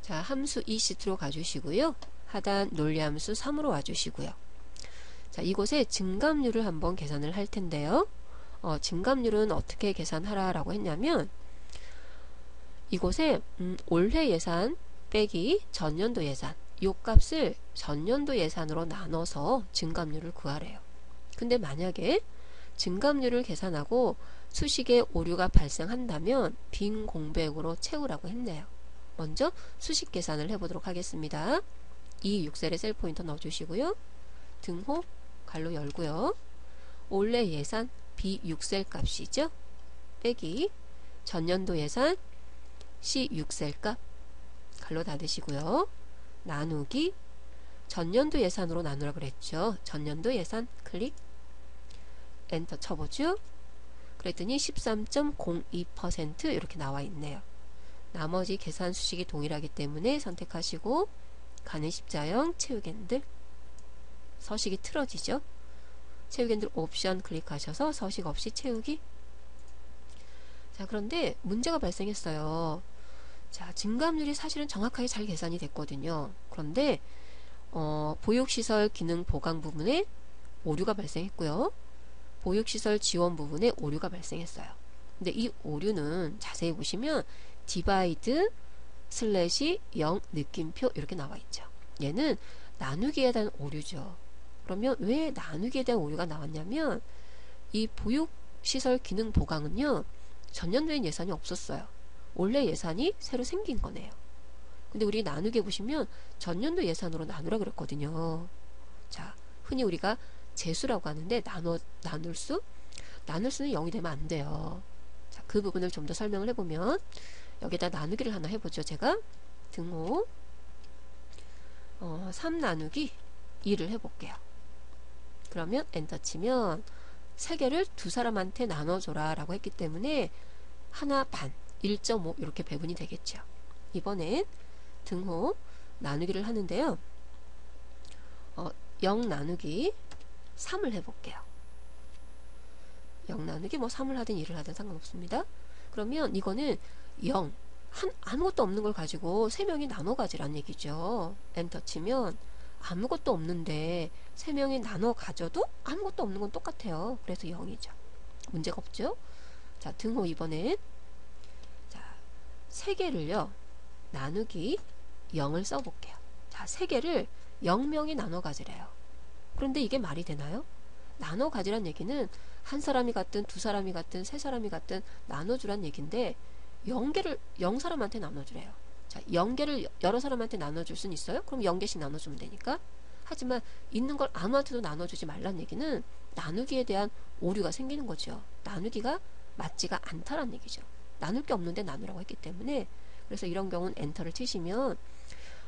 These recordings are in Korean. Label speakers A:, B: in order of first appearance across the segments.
A: 자, 함수 이 시트로 가주시고요. 하단 논리함수 3으로 와주시고요. 자, 이곳에 증감률을 한번 계산을 할 텐데요. 증감률은 어떻게 계산하라라고 했냐면 이곳에 올해 예산 빼기 전년도 예산, 이 값을 전년도 예산으로 나눠서 증감률을 구하래요. 근데 만약에 증감률을 계산하고 수식에 오류가 발생한다면 빈 공백으로 채우라고 했네요. 먼저 수식 계산을 해보도록 하겠습니다. 이 6셀에 셀 포인터 넣어주시고요. 등호 갈로 열고요. 올해 예산 B6셀 값이죠. 빼기 전년도 예산 C6셀 값 갈로 닫으시고요. 나누기 전년도 예산으로 나누라 그랬죠. 전년도 예산 클릭 엔터 쳐보죠. 그랬더니 13.02% 이렇게 나와 있네요. 나머지 계산 수식이 동일하기 때문에 선택하시고 가는 십자형 채우기핸들 서식이 틀어지죠. 채우기핸들 옵션 클릭하셔서 서식 없이 채우기. 자, 그런데 문제가 발생했어요. 자, 증감률이 사실은 정확하게 잘 계산이 됐거든요. 그런데 보육시설 기능 보강 부분에 오류가 발생했고요. 보육시설 지원 부분에 오류가 발생했어요. 근데 이 오류는 자세히 보시면 디바이드 슬래시 0 느낌표 이렇게 나와 있죠. 얘는 나누기에 대한 오류죠. 그러면 왜 나누기에 대한 오류가 나왔냐면 이 보육시설 기능 보강은요, 전년도엔 예산이 없었어요. 원래 예산이 새로 생긴 거네요. 근데 우리 나누기 보시면 전년도 예산으로 나누라 그랬거든요. 자, 흔히 우리가 재수라고 하는데 나눌 수는 0이 되면 안 돼요. 자, 그 부분을 좀 더 설명을 해보면 여기다 나누기를 하나 해보죠. 제가 등호 3 나누기 2를 해볼게요. 그러면 엔터 치면 3개를 두 사람한테 나눠줘라 라고 했기 때문에 하나 반 1.5 이렇게 배분이 되겠죠. 이번엔 등호 나누기를 하는데요. 0 나누기 3을 해볼게요. 0 나누기 뭐 3을 하든 2를 하든 상관없습니다. 그러면 이거는 0 아무것도 없는 걸 가지고 3명이 나눠 가지란 얘기죠. 엔터 치면 아무것도 없는데 3명이 나눠 가져도 아무것도 없는 건 똑같아요. 그래서 0이죠. 문제가 없죠. 자, 등호 이번엔 자, 3개를요 나누기 0을 써볼게요. 자, 3개를 0명이 나눠 가지래요. 그런데 이게 말이 되나요? 나눠 가지란 얘기는 한 사람이 갔든 두 사람이 갔든 세 사람이 갔든 나눠주란 얘기인데 0개를 0사람한테 나눠주래요. 자, 0개를 여러 사람한테 나눠줄 수는 있어요? 그럼 0개씩 나눠주면 되니까. 하지만 있는 걸 아무한테도 나눠주지 말란 얘기는 나누기에 대한 오류가 생기는 거죠. 나누기가 맞지가 않다란 얘기죠. 나눌 게 없는데 나누라고 했기 때문에. 그래서 이런 경우는 엔터를 치시면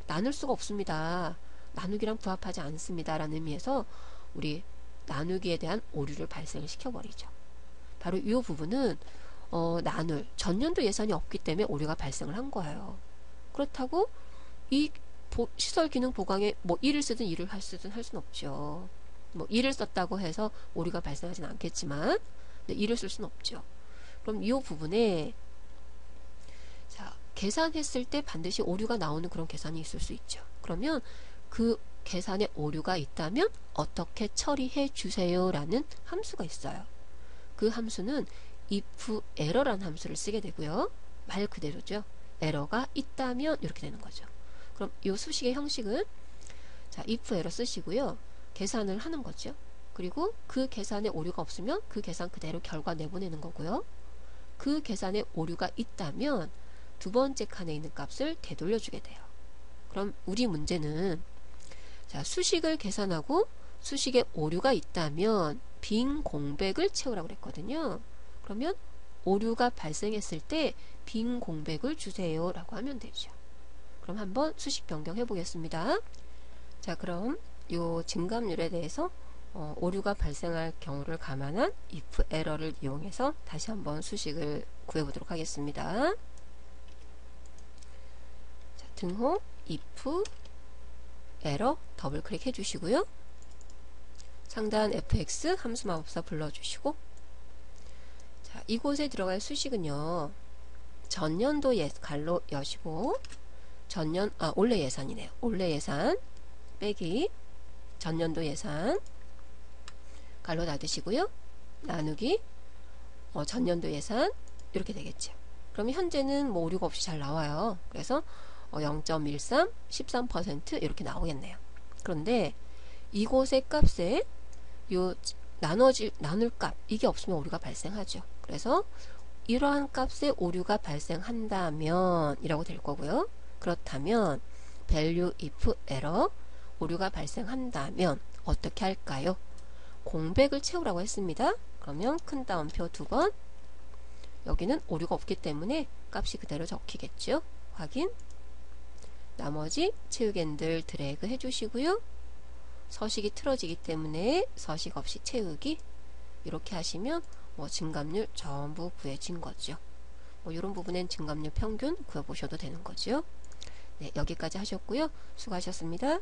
A: 나눌 수가 없습니다. 나누기랑 부합하지 않습니다. 라는 의미에서 우리 나누기에 대한 오류를 발생을 시켜버리죠. 바로 이 부분은 나눌 전년도 예산이 없기 때문에 오류가 발생을 한 거예요. 그렇다고 이 시설 기능 보강에 뭐 1을 쓰든 2를 쓰든 할 수는 없죠. 뭐 2를 썼다고 해서 오류가 발생하지는 않겠지만 2를 쓸 수는 없죠. 그럼 이 부분에 자, 계산했을 때 반드시 오류가 나오는 그런 계산이 있을 수 있죠. 그러면 그 계산에 오류가 있다면 어떻게 처리해 주세요 라는 함수가 있어요. 그 함수는 if error라는 함수를 쓰게 되고요. 말 그대로죠. 에러가 있다면 이렇게 되는 거죠. 그럼 이 수식의 형식은 자, if error 쓰시고요. 계산을 하는 거죠. 그리고 그 계산에 오류가 없으면 그 계산 그대로 결과 내보내는 거고요. 그 계산에 오류가 있다면 두 번째 칸에 있는 값을 되돌려 주게 돼요. 그럼 우리 문제는 자, 수식을 계산하고 수식에 오류가 있다면 빈 공백을 채우라고 그랬거든요. 그러면 오류가 발생했을 때 빈 공백을 주세요 라고 하면 되죠. 그럼 한번 수식 변경해 보겠습니다. 자, 그럼 요 증감률에 대해서 오류가 발생할 경우를 감안한 if error를 이용해서 다시 한번 수식을 구해 보도록 하겠습니다. 자, 등호 if error 더블 클릭 해주시고요. 상단 fx 함수 마법사 불러주시고, 자, 이곳에 들어갈 수식은요, 전년도 갈로 여시고 올해 예산이네요. 올해 예산 빼기 전년도 예산 가로 닫으시고요. 나누기 전년도 예산 이렇게 되겠죠. 그러면 현재는 뭐 오류가 없이 잘 나와요. 그래서 0.13, 13% 이렇게 나오겠네요. 그런데 이곳의 값에 요 나눌 값 이게 없으면 오류가 발생하죠. 그래서 이러한 값에 오류가 발생한다면 이라고 될 거고요. 그렇다면 value if error 오류가 발생한다면 어떻게 할까요? 공백을 채우라고 했습니다. 그러면 큰 따옴표 2번 여기는 오류가 없기 때문에 값이 그대로 적히겠죠. 확인. 나머지 채우기들 드래그 해주시고요. 서식이 틀어지기 때문에 서식 없이 채우기 이렇게 하시면 증감률 전부 구해진 거죠. 이런 부분엔 증감률 평균 구해보셔도 되는 거죠. 네, 여기까지 하셨고요. 수고하셨습니다.